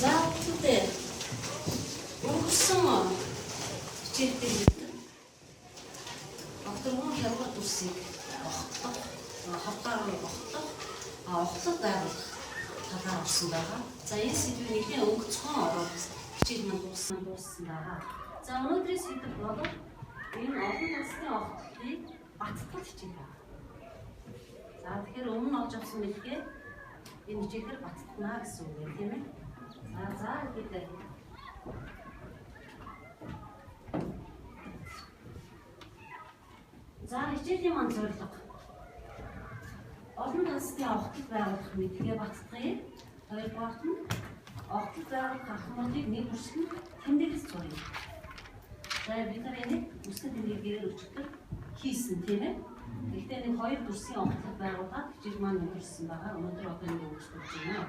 За хүүхдүүдээ өнгөрсөн хичээлдээ мэддэг. Доктор мөн хялбар дүрсийг огтлох, хавтаар огтлох, огтлох байгуулах талаар орсон байгаа. За энэ сэдвийн нэгэн өнгөцгөн ороод хичээл маань дууссан байгаа. За өнөөдрийн сэдв бол энэ олон улсын огтлыг баттгах хичээл байна. За тэгэхээр өмнө олж авсан мэлгээ энэ хичээлээр баттгахна гэсэн үг юм тийм ээ. За гэдэг. За хичээлийн маань зорилго. Олон улсын огтлыг байгуулах мэдлэгээ баттгахыг. Хоёрдугаарт нь огтлыг байгуулах ахмадыг нэг бүрсгэн тэмдэглэж сурна. За бид нар энийг үсгэн тэмдэглэгээр өчтөр хийсэн тийм ээ. Гэхдээ нэг хоёр бүрсгийн огтлыг байгуулаад хичээл маань өнгөрсөн байгаа. Өнөөдөр одоо нэг өнгөрсөж байна.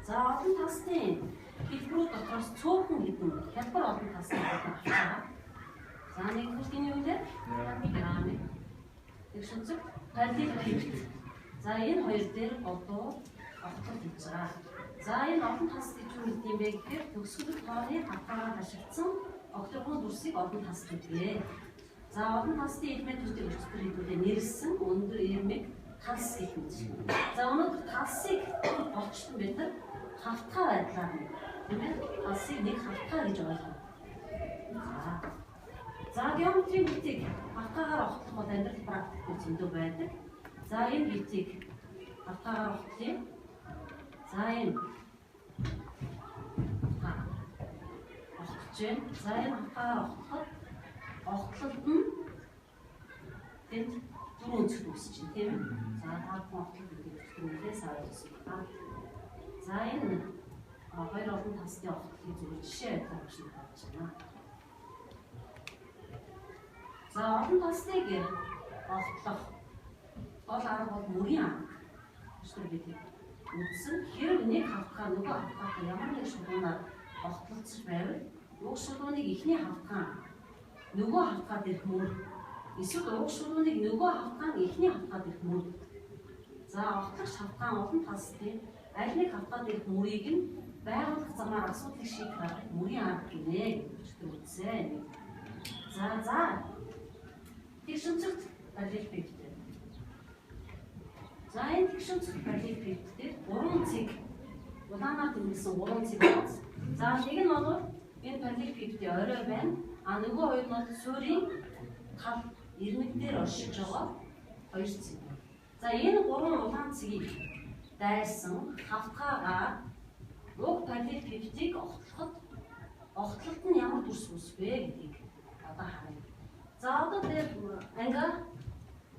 За олон тасны хэлбэрүүд дотроос цөөхөн хэдэн хялбар олон тасны авч байгаа. За нэгдүгээр тийм юу вэ? Грамм. Тэгшинцэг параллел пивот. За энэ хоёр дээр одоо огтлол хийж байгаа. За энэ олон тас гэж юу гэдэг юм бэ гэхээр төгсгөл тооны хавтаараар ашигласан октогон дүрсийг олон тас гэдэг. За олон тасны элементүүдийг өчтөр хэлбэрээр нэрлсэн өндөр ирмэг тас гэх мэт. За өнөөдөр тасыг болчтон бид нар хавтгай байдлаар тийм ээ тасыг нэг хавтгай гэж ойлгоно. За геометрийн битийг хавтгайгаар огтлох бол амьдрал практикт зөндөө байдаг. За энэ битийг хавтгайгаар огтлъя. За энэ огтлж байна. За энэ хавтгайгаар огтлоход огтлолд нь тэнд дөрөв өнцөг үүсэж байна тийм ээ. За тав огтлол гэдэг нэлээс ойлгосон байна. За энэ хоёр олон тасны огтлыг зөвхөн жишээ байдлаар багшд хааж байна. За олон тасныг огтлох гол арга бол мөрийн арга. Өчтөр бид үндсэн хэрэг нэг хавтгай нөгөө хавтгайтай ямар нэг шулуунаар огтлолцож байвал уг шулууныг эхний хавтгай нөгөө хавтгай дээрх мөр эсвэл уг шулууныг нөгөө хавтгай эхний хавтгай дээрх мөр. За огтлогч хавтгай олон тасны аль нэг хавтгай дээрх мөрийг нь байгуулах замаар асуудлыг шийдэх арга мөрийн арга гинэ гэж үзсэн. За тэгшинцэгт параллел пивот. За энэ тэгшинцэгт параллел пивот дээр 3 цэг улаанаар тэмдэглэсэн 3 цэг байна. За нэг нь бол энэ параллел пивотын орой байна. А нөгөө хоёр нь бол суурийн тал ирмэг дээр оршиж байгаа хоёр цэг. За энэ 3 улаан цэгийг дайрсан хавтгайгаар уг параллел пивотыг огтлоход огтлолт нь ямар дүрс үүсвэ гэдгийг одоо харъя. За одоо тэр анги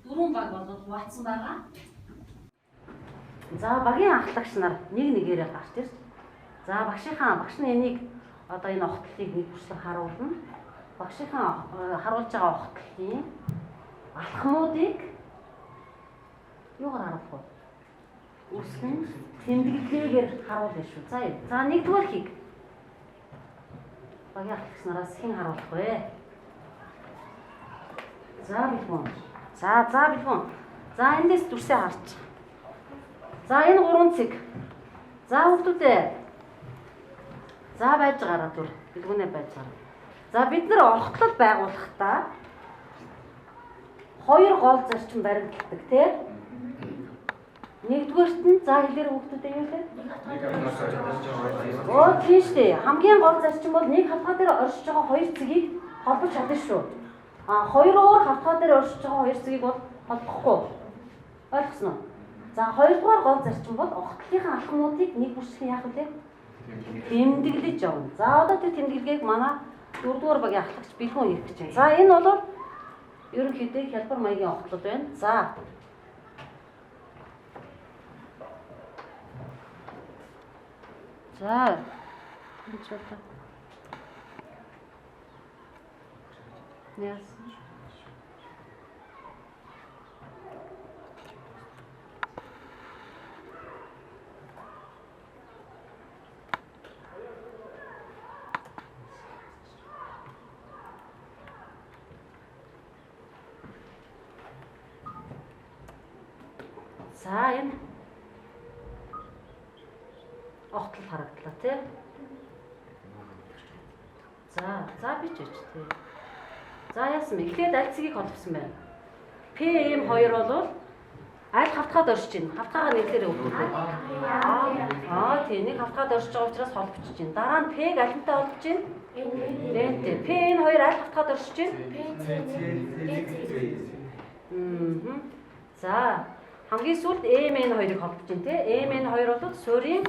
4 баг болоод хуваацсан байгаа. За багийн ахлагч нар нэг нэгээрээ гарч ирж. За багш нь энийг одоо энэ огтлыг нэг бүрслэг харуулна. Багшийнхаа харуулж байгаа огтлын алхмуудыг юугаар харуулах вэ? Үсгэн тэмдэглэгээр харуулна шүү. За нэгдүгээр хийг багийн ахлагч нараас хэн харуулах вэ? За бэлгүн. За эндээс дүрсээ харж. За энэ 3 цэг. За хүүхдүүдээ. За байж байгаараа түр. Бэлгүнээ байж байгаа. За бид нар огтлол байгуулахдаа хоёр гол зарчим баримталдаг тийм. Нэгдүгээрт нь за хэлээр хүүхдүүдээ юу вэ? Оо тийм шүү дээ. Хамгийн гол зарчим бол нэг хавтгай дээр оршиж байгаа хоёр цэгийг холбож чадна шүү. Хоёр өөр хавтгай дээр оршиж байгаа хоёр цэгийг бол холбохгүй. Ойлгосноо? За хоёрдугаар гол зарчим бол огтлынхаа алхмуудыг нэг бүрсгэн яах вэ? Тэмдэглэж явна. За одоо тэр тэмдэглэгийг манай 4-р багийн ахлагч бэлгүн хийх гэж байна. За энэ бол ерөнхийдөө хялбар маягийн огтлол байна. За Yes. За энэ огтол харагдлаа тий. За бич тий. За яасан бэ? Эхлээд аль цэгийг холбосон байна? PM2 бол аль хавтгаад оршиж байна? Хавтаагаа нэрлээрээ өгдөг. Тийм нэг хавтгаад оршиж байгаа учраас холбогдож байна. Дараа нь P-г алинтай холбож байна? N-тэй. PN2 аль хавтгаад оршиж байна? За хамгийн сүүлд MN2-ыг холбож байна тий. MN2 бол суурийн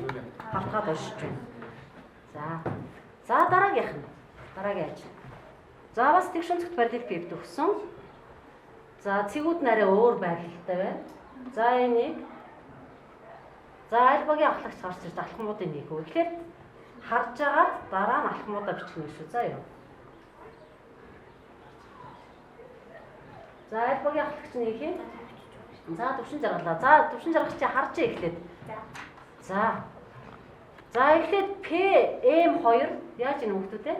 хавтгаад оршиж байна. За дараагийнх нь. Дараагийн ажил. За бас тэгш өнцгт барилт бий өгсөн. За цэгүүд нь арай өөр байрлалтай байна. За энийг аль багийн ахлагч гарч ирж алхмуудын нэг үү. Тэгэхээр харж агаад дараа нь алхмуудаа бичих юм шүү. За юу. За аль багийн ахлагч нэг юм. За төвшин жаргалаа. За төвшин жаргах чи харж эхлээд. За эхлээд PM2 яаж ийн хүмүүстээ?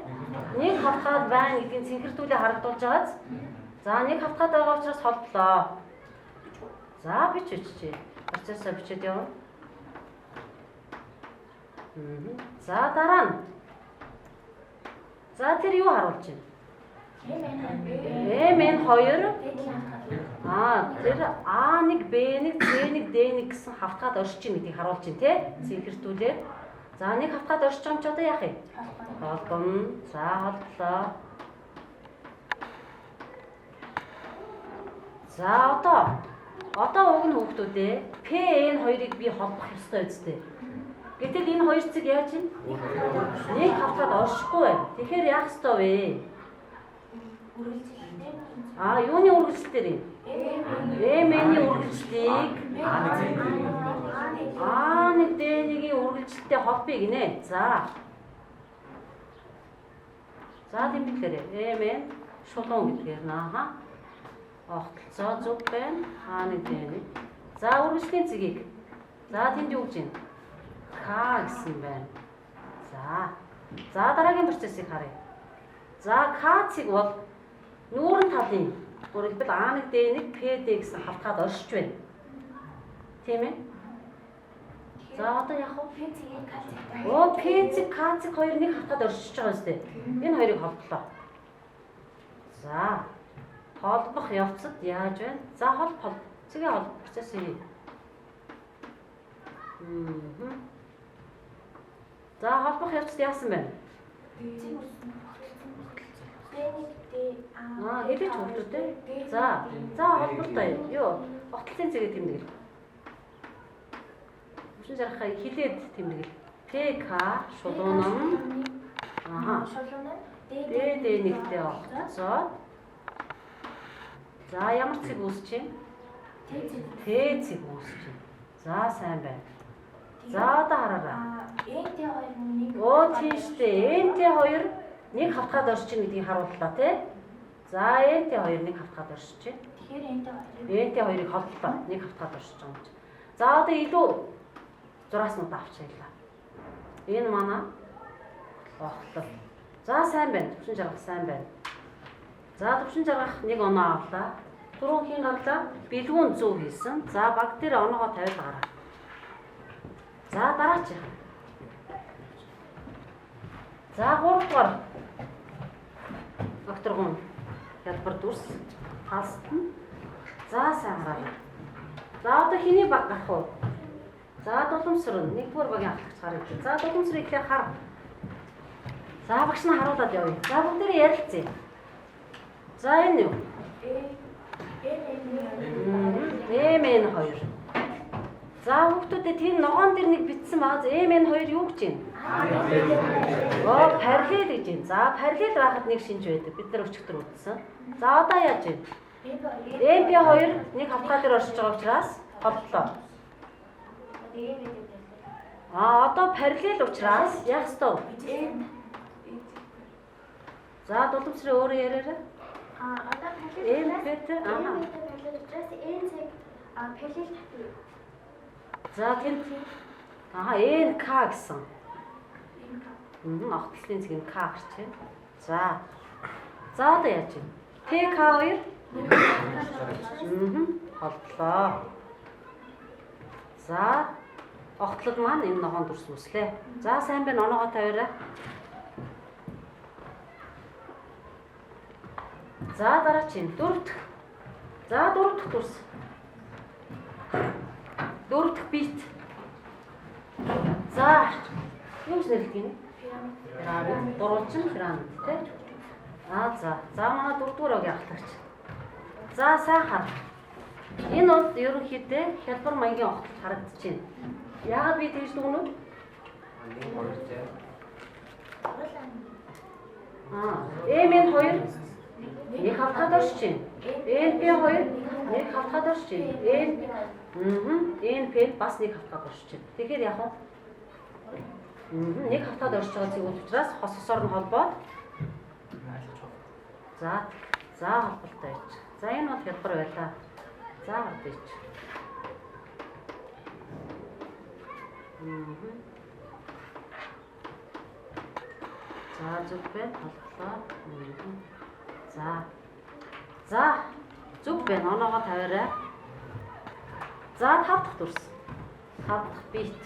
Нэг хавтгаад байна гэдгийг цэнхэрдүүлээ харагдуулж байгааз. За нэг хавтгаад байгаа учраас холдлоо. За бичээч. Процессор бичээд явна. За дараа нь. За тэр юу харуулж байна? MN2 тэр A1, B1, C1, D1 гэсэн хавтгаад оршиж байна гэдгийг харуулж байна тий. Цэнхэрдүүлээ. За нэг хавтгаад оршиж байгаа юм чи одоо яах вэ? Холбоно. За холдлоо. За одоо уг нь хүүхдүүдээ PN2-ыг би холбох ёстой үстэй. Гэтэл энэ хоёр цэг яаж юм? Нэг хавтгаад оршихгүй байна. Тэгэхээр яах ёстой вэ? Юуны үргэлжлэлтээр юм? MN-ийн үргэлжлэлийг A1, D1-ийн үргэлжлэлтэй холбоё гинэ. За тэмдэглээрээ MN шулуун гэдгээр нааха. Огтлцоо зүг байна. A1, D1. За үргэлжлэлийн цэгийг. За тэнд юу гэж байна? K гэсэн байна. За дараагийн процессыг харъя. За K цэг бол нүүрэн талын үргэлбэл A1, D1, PD гэсэн хавтгаад оршиж байна. Тийм ээ? За одоо яах вэ? P цэг, K цэг хоёр нэг хавтгаад оршиж байгаа юм зү. Энэ хоёрыг холдлоо. За холбох явцад яаж байна? За цэгээ холбох процесс хий. За холбох явцад яасан байна? Хэдэж хөлтөөтэй. За холболтой юу? Огтлын цэгээ тэмдэглэл. Төвшин жаргахаа хилээд тэмдэглэл. PK шулуунам. D1-тэй огтлцоо. За ямар цэг үүсэж байна? Т цэг үүсэж байна. За сайн байна. За одоо хараарай. Тийштэй. NT2 нэг хавтгаад оршиж байна гэдгийг харууллаа тий. За NT2 нэг хавтгаад оршиж байна. Тэгэхээр NT2-ыг холдлоо. Нэг хавтгаад оршиж байгаа юм чи. За одоо илүү зураснууд авчихлаа. Энэ манай огтлол. За сайн байна. Төвшин жаргах сайн байна. За төвшин жаргах нэг оноо авлаа. Түрүүн хин гарлаа. Бэлгүүн 100 хийсэн. За баг дээр оноогоо тавиад гараа. За дараач. За 3 дугаар. Окторгон хялбар дүрс хастна. За сайн гараа. За одоо хэний баг гарах вэ? За дулумсрын 1-р багийн ахлагч гарыг. За дулумсрыг ихлээр хар. За багш нь харуулад явъя. За бүгдээ ярилцъя. За энэ юу? MN2. За хүүхдүүдээ тэр ногоон дээр нэг битсэн байгаа. MN2 юу гэж байна? Параллел гэж байна. За параллел байхад нэг шинж байдаг. Бид нар өчигдөр үзсэн. За одоо яаж байна? MP2 нэг хавтгаа дээр оршиж байгаа учраас холдлоо. Одоо параллел учраас яах ёстой вэ? За дулумсрын өөрөө яриарай. Одоо за тэнд NK гэсэн. Огтлын цэг K гарч байна. За одоо яаж вэ? PK2 холдлоо. За огтлол маань энэ ногоон дүрс үүслээ. За сайн байна, оноогоо тавиарай. За дараа чинь дөрөвдөх. За дөрөвдөх дүрс. Дөрөвдөх бит. За юу нэрлэх юм? Пирамид. Дуруучин пирамид тий. За манай дөрөвдүгээр огийн ахлагч. За сайн хар. Энэ бол ерөнхийдөө хялбар маягийн огтол харагдаж байна. Яагаад би тэгж дүгнэв? МН2 нэг хавтаад оршиж байна. НП2 нэг хавтаад оршиж байна. НП бас нэг хавтаад оршиж байна. Тэгэхээр яг нь нэг хавтаад оршиж байгаа зүйл учраас хос хосоор нь холбоод за холболтой байж. За энэ бол хялбар байлаа. За гард ич. За зүг байна. Холболоо. За зүг байна. Оноогоо тавиарай. За 5 дахь дүрс. 5 дахь бит.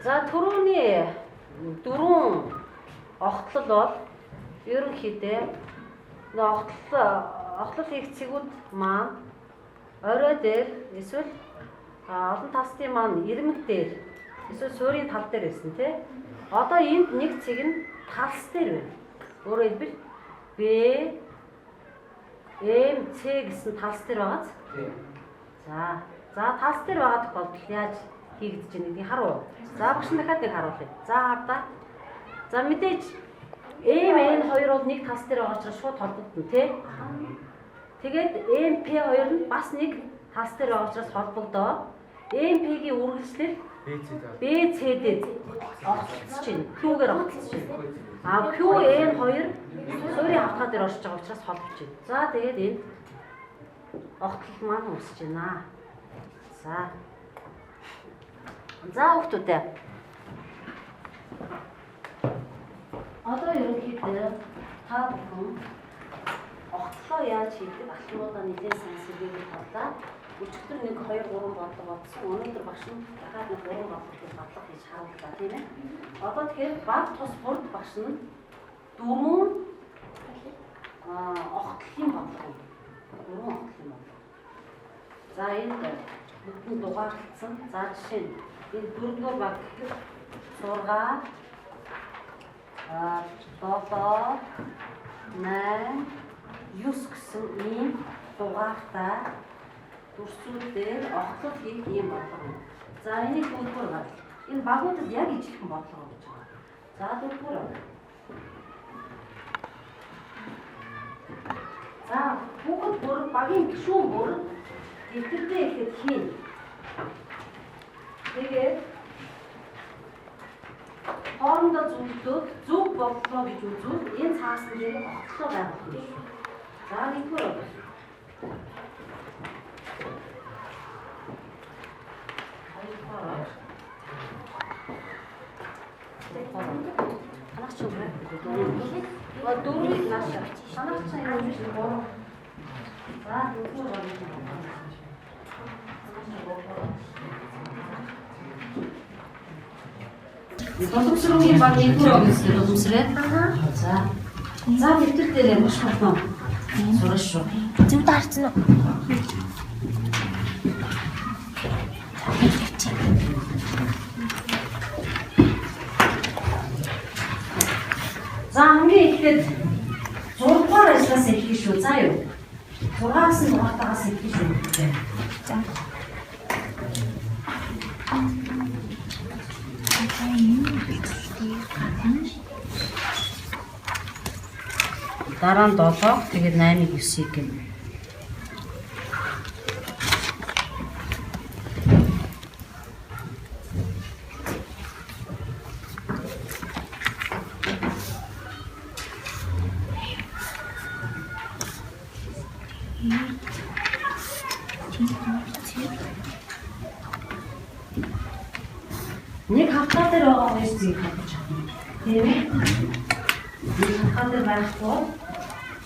За түрүүний 4 огтлол бол ерөнхийдөө огтлол хийх цэгүүд маань орой дээр эсвэл олон тасны маань ирмэг дээр эсвэл суурийн тал дээр байсан тий. Одоо энд нэг цэг нь талс дээр байна. Өөрөөр хэлбэл B, M, C гэсэн талс дээр байгааз. За талс дээр байгаа тохиолдолд яаж хийгдэж байгаа гэдгийг харуу. За багш дахиад нэг харуулъя. За хардаа. За мэдээж MN2 бол нэг талс дээр байгаа учраас шууд холбогдно тий. Тэгээд MP2 нь бас нэг талс дээр байгаа учраас холбогдоод MP-гийн үргэлжлэл BC-д огтлцож байна. Q-гээр огтлцож байна. QN2 суурийн хавтгаа дээр оршиж байгаа учраас холбож байна. За тэгээд энэ огтлол маань үүсэж байна. За хүүхдүүдээ. Одоо ерөнхийдөө та бүхэн огтлоо яаж хийдэг алхмуудаа нэлээд сайн сэргийлж бодлоо. Өчигдөр 1 2 3 бодлого бодсон. Өнөөдөр багш нь дахиад 3 бодлого хийж харууллаа тийм ээ. Одоо тэгэхээр баг тус бүрд багш нь 4 огтлын бодлого. 4 огтлын бодлого. За энд бүгд дугаарлагдсан. За жишээ нь энэ 4-р баг 6 7 8 9 гэсэн ийм дугаартай дүрсүүдээр огтлол хийх юм бодлого. За энийг дөрөвдүгээр гал. Энэ багуудад яг ижилхэн бодлого гэж байгаа. За дөрөвдүгээр. За бүгд бүр багийн гишүүн бүр дэвтэрдээ ихэд хийн. Тэгээд хоорондоо зөвлөдөд зөв бодлоо гэж үзвэл энэ цаасан дээр огтлоо байх юм. За нэгдүгээр. Анаач юу вэ? Дөрвийг нааш. Анаач юу вэ? За дөрвийг. Боломжруугийн баг нэгдүгээр өгсөн боломжрээ. За дэвтэр дээр маш болно. Сурах шүү. Зүгт харцсан уу? За хамгийн ихэд 6 дугаар ажлаас эхлэх шүү. За юу? 6-аас нь дугаартаагаас эхлэх шүү. За. Дараа нь 7, тэгээд 8-ыг 9-ийг гэнэ. Нэг хавтаа дээр байгаа үеийг харж байна. Тийм ээ. Нэг хавтаа дээр байхгүй.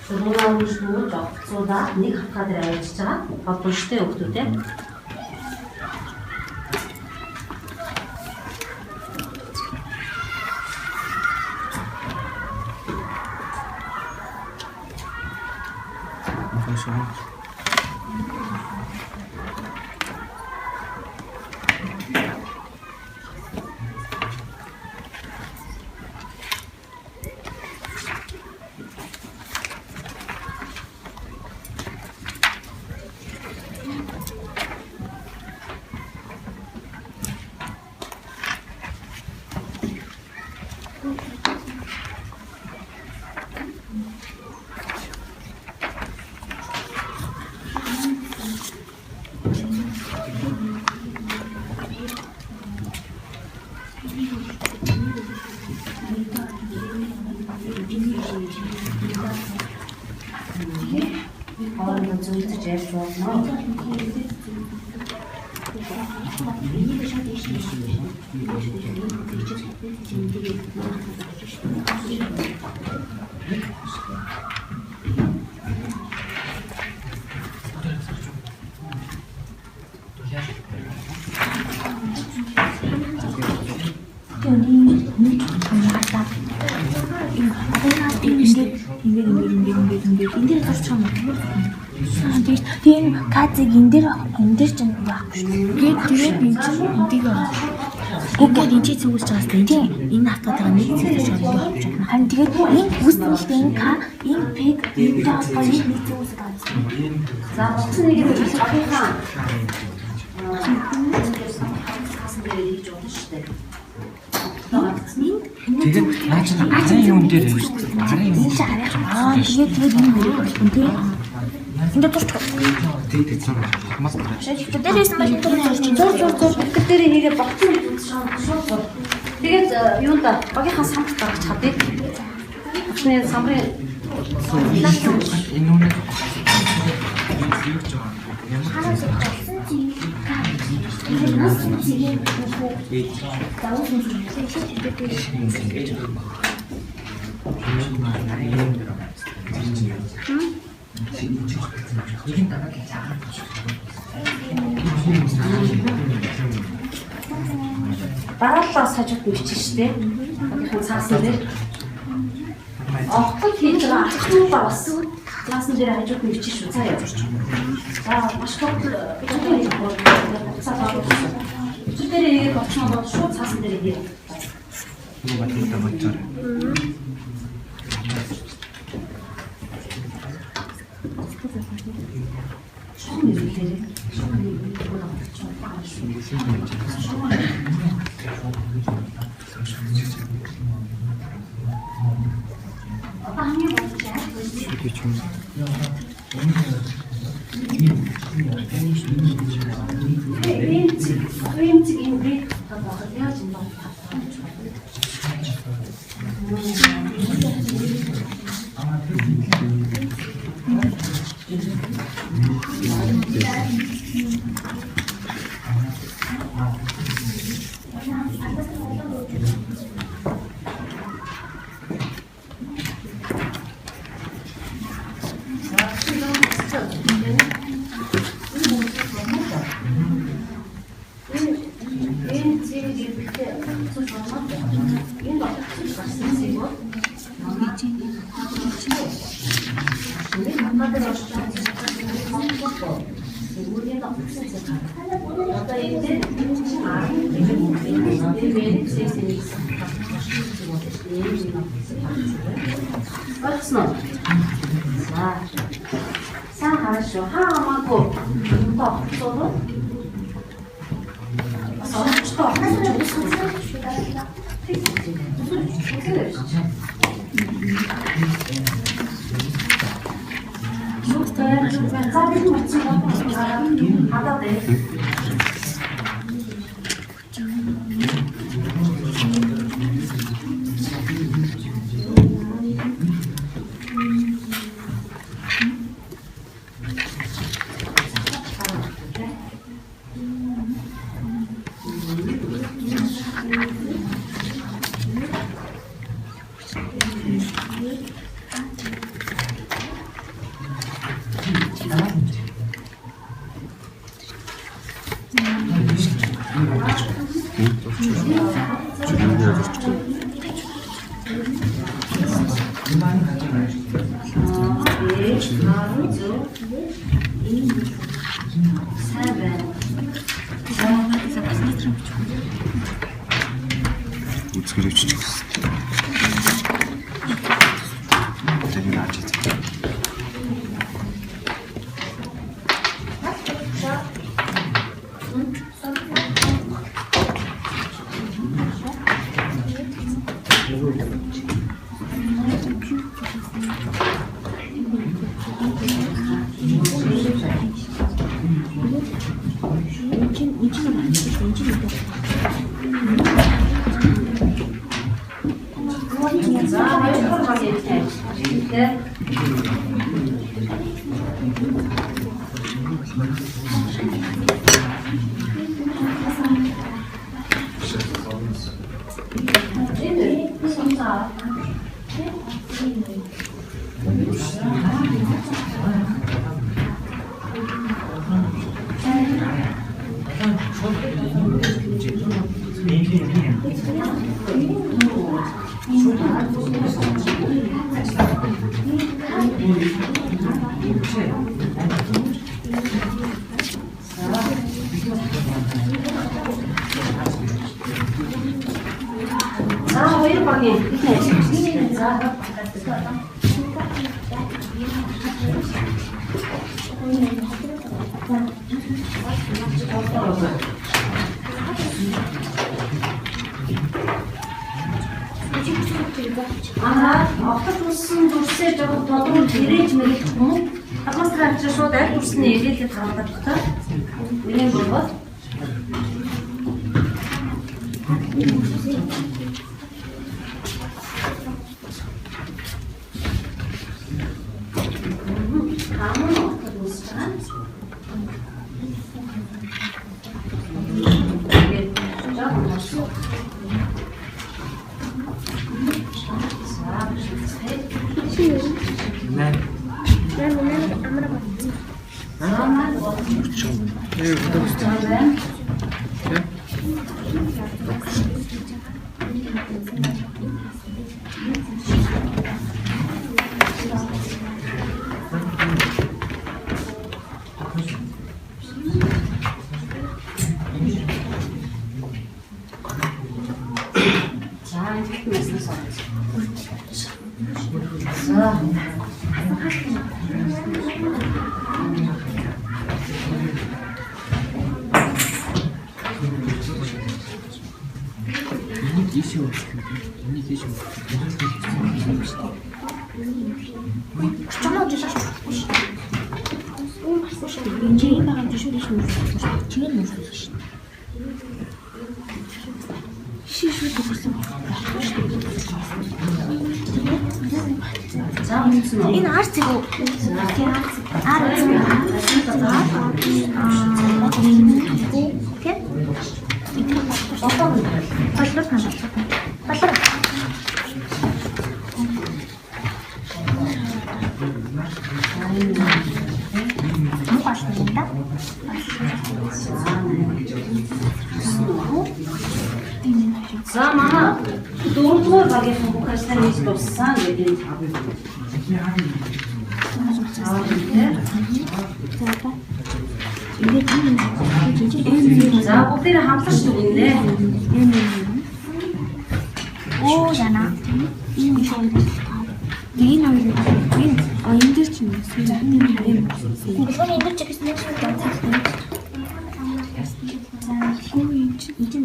Сургуулийн үйлчлүүлж огцоодаа нэг хавтаа дээр ажиллаж байгаа. Холбогчтой хүүхдүүд ээ. Хоорондоо зөвлөж ярьж болно. Эндээр гарч байгаа юм. Тийм катыг эндээр ч байхгүй шүү. Тэгээд би чинь эндийг үгээд энэ чинь зүгүүлж байгаа юм. Тийм энэ автотойгоо нэг зүгүүлж байгаа юм байна. Харин тэгээд энэ үстэйгтэй энэ К, энэ пег, энэ доосоо нэг зүгүүлж байгаа юм. За утас нэг нь ахихаа. Хасан дээр хийж болно шүү дээ. Тэгээд наач арын юм дээр юм шүү дээ. Арын юм. Тэгээд энэ мөрөг болсон тийм. Эндээ турч. Тэгээд цаа хамаас гараа. Тэгээд дээрээс нь машин Зур дээр хийгээ багтсан гэж шууд. Тэгээд юунд багийнхаа самбарт гаргаж чадъя. Усны самбарын энэ үнэ дарааллаас хажууд бичиж штэ. Багийнхаа цаасан дээр огтод хийж байгаа ахчуудаа бас цаасан дээр хажууд бичиж шүү. За явж. За маш гол дээр игээд болчихсон бол шууд цаасан дээр игээд. юу баталгаа болчихоор. хорошо. Могу. Да, что? Что? За хоёрдугаар багийн хэ. За хоёр багийн за автор болсон дүрсээ жоохон тодорхой тэрэж мэрэж юм уу? Атмосфер авчир шууд аль дүрсний ирээдүйд харуулдаг та. Үнэн болоод энэ арц юу? за манай дөрөвдүгээр багийн бүх ажлаа хийж дууссан гэдэг. За бүгдээ хамтарч дүгнээ. Оо яна. Энэ шоу. Энэ энэ дээр ч юм. Энэ дээр ч гэсэн нэг шүү дээ. 이제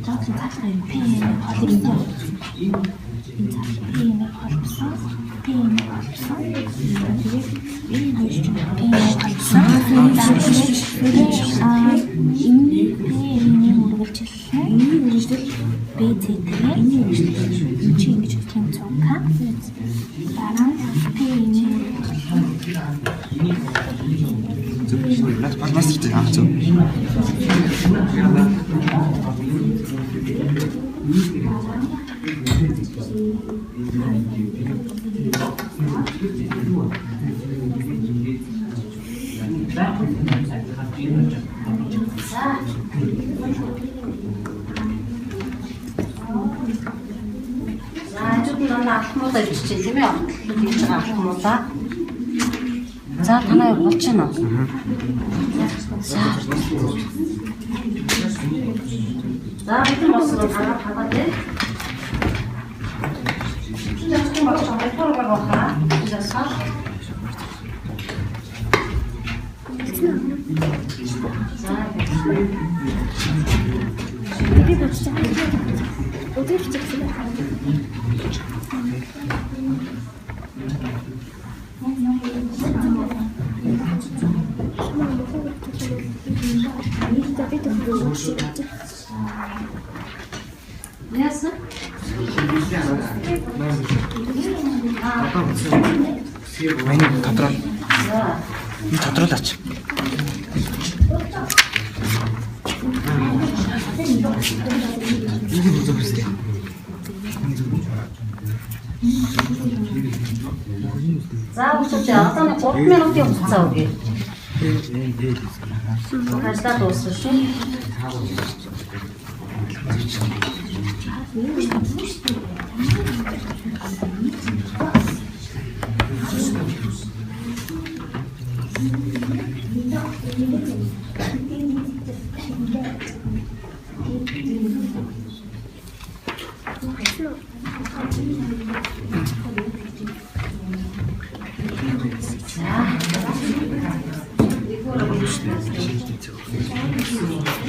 저기 가서 페인을 버리죠. 페인을 버렸어. 페인을 버렸어. 페인을 버렸어. 페인을 모르겠어. 베이트에 인칭이 좋긴 좋다. 나랑 페인을 Пластик авто. Тут надо ахмуудаа бичиж тийм ээ. Хийж байгаа ахмуудаа. За танаа болж байна уу? За бид мосроо хараа дээ. Ястан багш хавтар байгаа. Жаса. За 이게 뭐 진짜 어디를 찍었어요? Яасан? Манай тодрол. За. Энэ тодруулаач. Ийм үзэг үстэй. За үчиж одоо нэг 3 минутын хугацаа өгье. Ажлаа дуусгах шүү.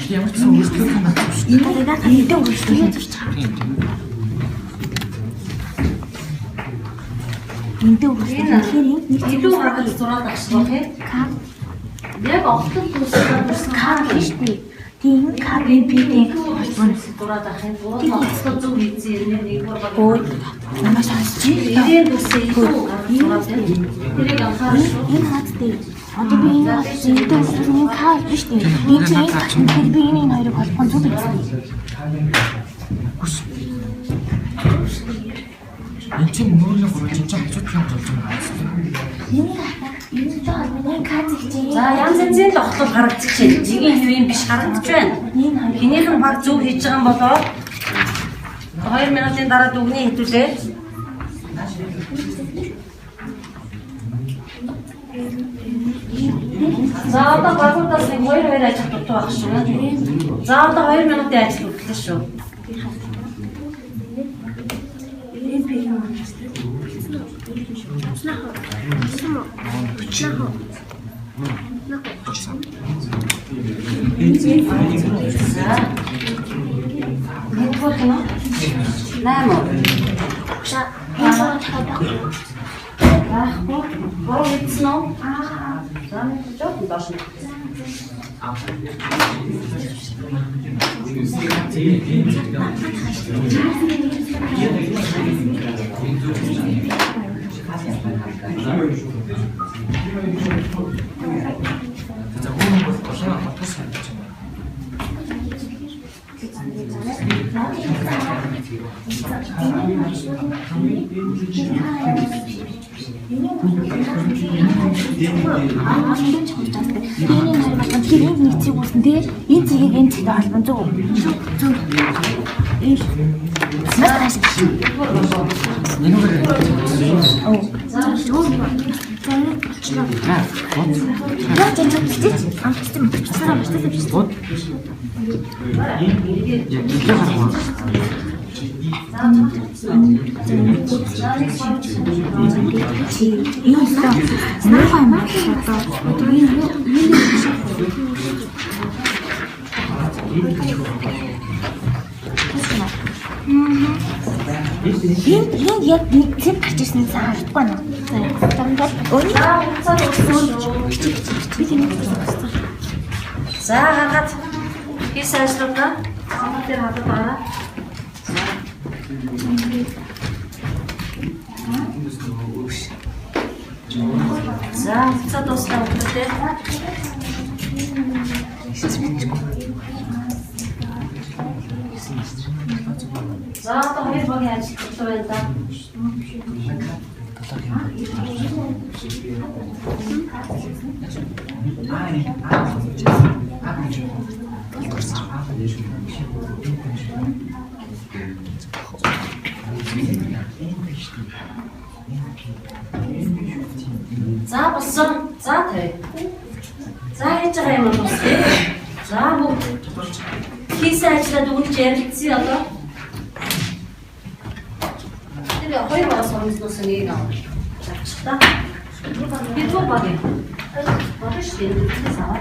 Ямар ч өөрчлөлт надад Энэ надад хэмдэн өөрчлөлт хийж байгаа. Эндээ өөрчлөлт тэгэхээр нэг илүү хагас зураад авчих тийм. Яг октод төсөөлсөн кар хийжтэй. Тийм кар бипийн холбооноос зураад авах юм. Бодлоо зөв хийцээ нэгвэр ой намайг сонсч ирээд үсээ илүү зураад тийм. Тэрийг анхаарах шүү. энэ хаттай. Одоо би энэ эндээ өөрчлөлт кар хийжтэй. Энэ чинь тэр би энэ хоёрыг холбоон зүг хийсэн. энэ чинь мөрөний гурван чинь хацуудын болж байгаа. Энэ жоохон кар хийжээ. За янз янзын лохлол харагдчих чинь. Жигийн хэвийн биш харагдаж байна. Хинийх нь баг зөв хийж байгаа юм болоо 2 минутын дараа дүгний хитүүлээ. За одоо багуудаас нэг 2 ажил дутуу байх шүү. За одоо 2 минутын ажил үлдлээ шүү. Энэ цэгийг энэ цэгтэй холбон зөв. Зөв. Маш энэ яг нэг цэв гарч ирсэн сайн харагдахгүй байна. Замдаа өөний хугацаа За хагаад хийсэн ажлуудаа хамт дээр хадад байгаа. За хугацаа дуслаа өгдөө. За одоо хоёр багийн ажил болов байна да. За болсон. За тавь. За хийж байгаа юм бол за бүгд хийсэн ажлаа дүгнэж ярилцъя одоо. Тэр хоёр багаас хөрөнгөснөөс нэг авах. Завчтаа. Би зөв баг юм. Бодож тийм саваа.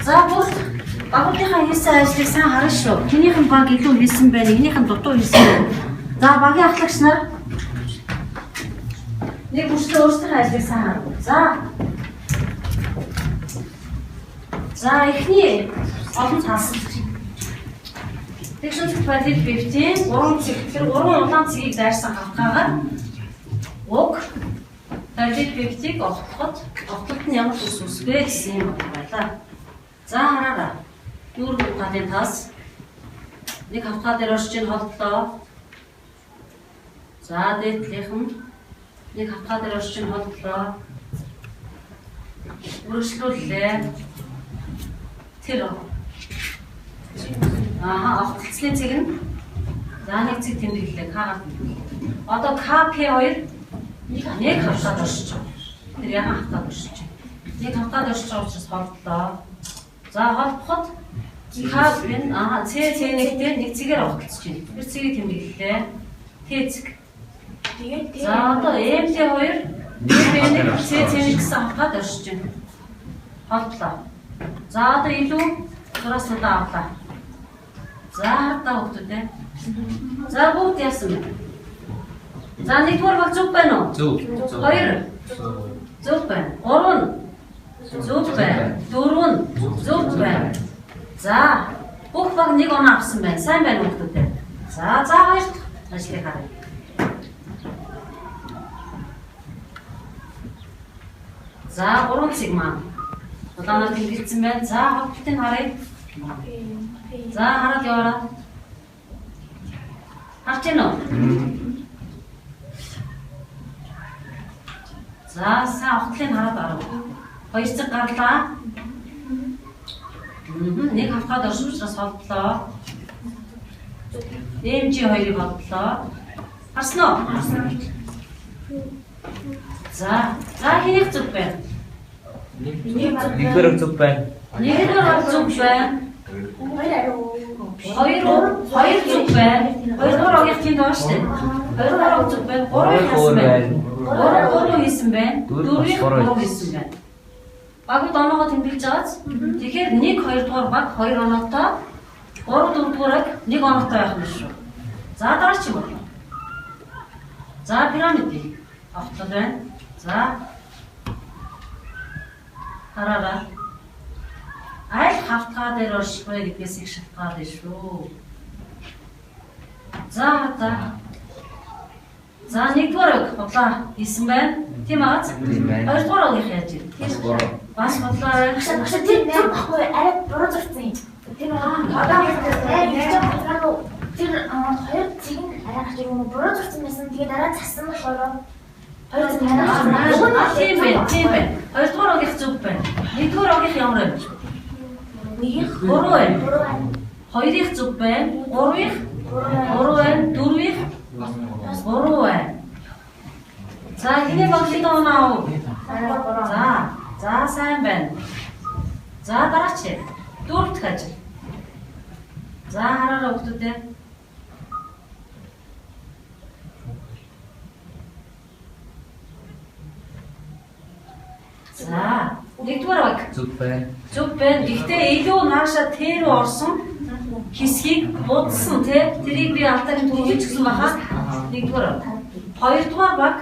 За бүгд багуудынхаа хийсэн ажлыг сайн харна шүү. Хинийхэн баг илүү хийсэн байна, энийхэн дутуу хийсэн байна. За багийн ахлагч нар Нэг бүрчлээ өөрсдөө ажлыг сайн харна. За эхний олон цаас. Тэгшүүц квадрат бэвтийн 3 цэг. Тэр 3 улаан цэгийг дайрсан хавтаагаар уг квадрат бэвтийг октод нь ямар ус үсвэ гэсэн юм байлаа. За хараарай. Юур гадын тас. Нэг хавтаа дээр орж ийн холдлоо. За дээдлийнхэн нэг хавтаа дээр орж ийн холдлоо. Үргэлжлүүллээ. Тэр огтлцны цэг нь за нэг цэг тэмдэглэлээ К-гаар. Одоо КП2 нэг хавтаад оршиж байгаа. Тэр яхан хавтаад оршиж байна. Нэг хавтаад оршиж байгаа учраас холдлоо. За холбоход К-ын С1 дээр нэг цэгээр огтлцож байна. Тэр цэгийг тэмдэглэлээ. Т цэг. За одоо МТ2 нэг С1 гэсэн хавтаад оршиж байна. Холдлоо. За одоо илүү зураас удаа авлаа. За хардаа хөлтөдөө. За бүгд яасан бэ? За нэгдүгээр баг зүг байна уу? Зүг. 2 зүг байна. 3 зүг байна. 4 зүг байна. За бүх баг нэг оноо авсан байна. Сайн байна хөлтөдөө. За хоёр ажлыг харъя. За 3 цэг маань улаанаар тэмдэглэсэн байна. За хавталтыг харъя. За хараад яваарай. Харж байна уу? За сайн хавталтыг хараад арав. 2 цаг гарлаа. Нэг хавтаад оршиж учраас холдлоо. МЖ2-ыг холдлоо. Харсан уу? За хэнийг зүг байна? Нэгдүгээр зүг байна. Нэгдүгээр зүг байна. Хоёр зүг байна. Хоёрдугаар огийн тийм доош дээ. Хоёрдугаар зүг байна. Гурван хасан байна. Гурван хийсэн байна. Дөрвийн гурван хийсэн байна. Багууд оноогоо тэмдэглэж байгааз. Тэгэхээр 1 2 дугаар баг 2 оноотой 3 4 дугаарыг 1 оноотой байх юм шүү. За дараач юм бол. За пирамид автлаа байна. За хараарай. Аль хавтгаа дээр орших вэ гэдгээс их шалтгаална шүү. За одоо. За нэгдүгээр бодлоо хийсэн байна. Тийм аа. Хоёрдугаар огийг яаж юм? Бас бодлоо. Тэр баггүй арай буруу зурсан юм. Тэр одоо тэр хоёр цэг нь арай гаж юм буруу зурсан байсан. Тэгээ дараа цасан болохоор хоёр цэг арай тийм байна. Хоёрдугаар огийг зүг байна. Нэгдүгээр огийг ямар байна? нэгийнх 3 байна. Хоёрыг зүг байна. Гурвыг 3 байна. Дөрвийг 3 байна. За хэний баглын оноо. За сайн байна. За дараач. Дөрөвт ажил. За хараарай хүүхдүүдээ. За нэгдүгээр баг. Зүг байна. Зүг байна. Гэхдээ илүү наашаа тэр орсон хэсгийг будсан тий. Тэрийг би алтайг түрүүлж гисэн баха. Нэгдүгээр. Хоёрдугаар баг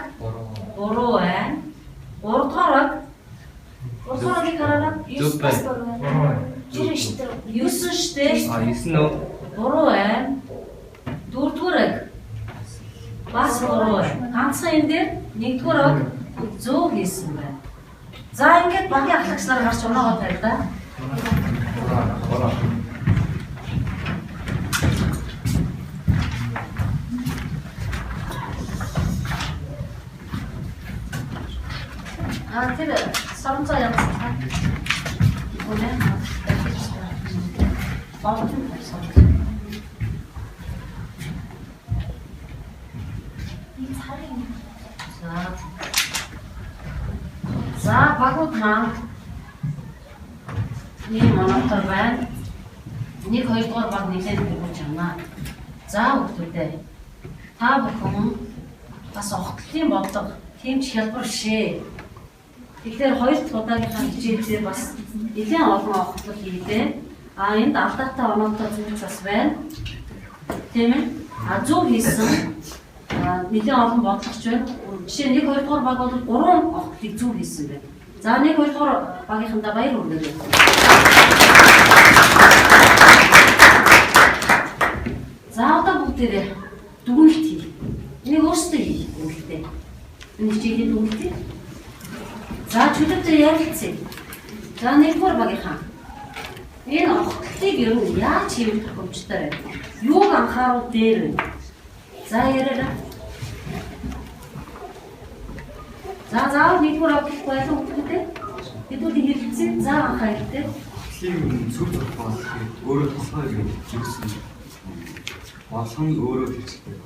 3 байна. Гуравдугаар баг 3-ыг хараарай. 9 байна. 9 штэ. 9 нөө. 3 байна. Дөрөвдүгээр бас 3 байна. Ганцхан энэ дээр нэгдүгээр баг зөв хийсэн байна. За ингээд багийн ахлагч нар гарч унаага тавь да. Тэр соронцоо явуулсан. Үнэ. За багууд маань ийм оноотой байна. 1 2 дугаар баг нэлээд өгч байна. За хүүхдүүдээ та бүхэн бас огтлын бодлого тийм ч хялбар шээ. Тэгэхээр хоёр дахь удаагийнхаа хичээлээр бас нэлээд олон огтлол хийлээ. Энд алдаатай оноотой зүйлс бас байна. Тийм ээ. Зөв хийсэн нэлээд олон бодлогч байна. Жишээ 1 2 дугаар баг бол 3 огтлыг зөв хийсэн байна. За 1 2 дугаар багийнхандаа баяр хүргэе. За одоо бүгдээрээ дүгнэлт хий. Энийг өөрсдөө хий дүгнэлтээ. Энэ чиглэлийн дүгнэлт. За чөлөөтэй ярилцъя. За 1 дугаар багийнхаа энэ огтлыг ер нь яаж хийх тохиолдолтой вэ? Юуг анхаарал дээр вэ? За яриараа. За 1 дугаар огтлыг байлаа өгдөгтэй. Хэдүүлээ хэлцээ. За анхаа хэлтэй. Тийм зүг зүг болох өөрөө тусгай гэж хэлсэн. Болох нь өөрөө хэлчихдэг.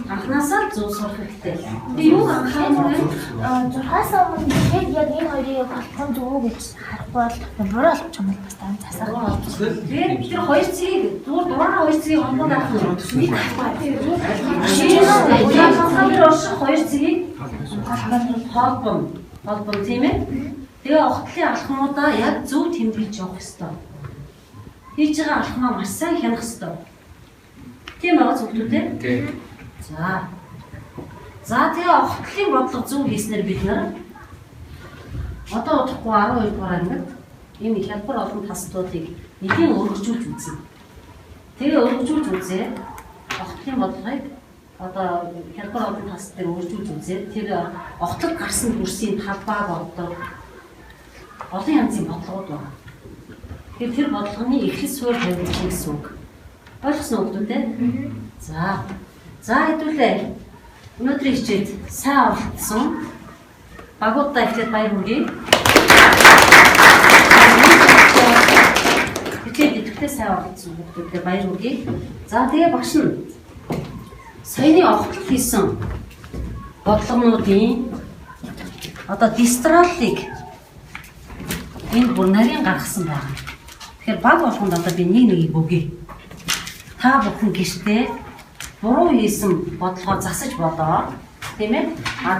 Анхнаасаа зөв сурах хэрэгтэй. Би юу анхаарал вэ? 6-аас өмнө тэгээд яг энэ хоёрыг болгон зөв гэж харах бол буруу болох юм бол бас тань засах. Тэгээд бид тэр хоёр цэгийг дураараа хоёр цэгийг холбоод авах юм. Нэг хоёр цэгийг холбон тийм ээ. Тэгээ огтлын алхмуудаа яг зөв тэмдэглэж явах хэрэгтэй. Хийж байгаа алхмаа маш сайн хянах хэрэгтэй. Тийм байгаа зүгтүүд ээ. Тийм. За. За тэгээ огтлын бодлого зөв хийснээр бид нар одоо удахгүй 12 дугаар ангид энэ хялбар олон тасдуудыг нэлийн өргөжүүлж үзнэ. Тэгээ өргөжүүлж үзээ. Огтлын бодлогыг одоо хялбар олон тас дээр өргөжүүлж үзээ. Тэр огтлог гарсан дүрсийн талбай болдог. Олон янзын бодлогууд байна. Тэгэхээр тэр бодлогын эхлэл суурь тавьж гэсэн үг. Ойлгосон уу гэдэг үү? За. За хэдүүлээ. Өнөөдрийн хичээд сайн оролцсон. Багуудаа ихлээр баяр хүргэе. Хичээд идэвхтэй сайн оролцсон хүмүүстээ баяр хүргэе. За тэгээ багш нь саяны огтлол хийсэн бодлогонуудын одоо дистраллыг энэ бүр нарийн гаргасан байна. Тэгэхээр баг болгонд одоо би нэг өгье. Та бүхэн гэртээ буруу хийсэн бодлогоо засаж болоо. Тийм ээ?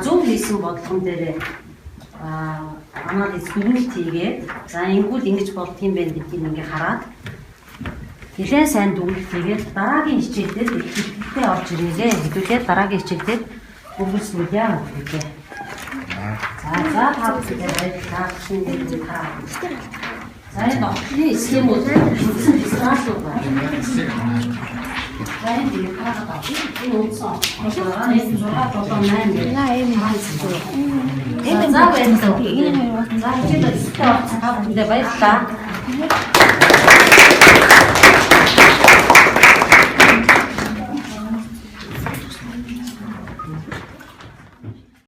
Зөв хийсэн бодлогон дээр анализ дүгнэлт хийгээд за ингэвэл ингэж болт юм байна гэдгийг ингээ хараад нэлээд сайн дүгнэлт хийгээд дараагийн хичээлдээ ихтэй орж ирээ. Хэдүүлээ дараагийн хичээлдээ үргэлжлүүлье гэдэг. За та бүхэнд баярлалаа. За энэ огтлын схемүүд үндсэн дистраллууд байна. За энэ хараад энэ үндсэн. Одоо энэ 6 7 8 энэ за байна. За хичээлээ та бүхэнд баярлалаа.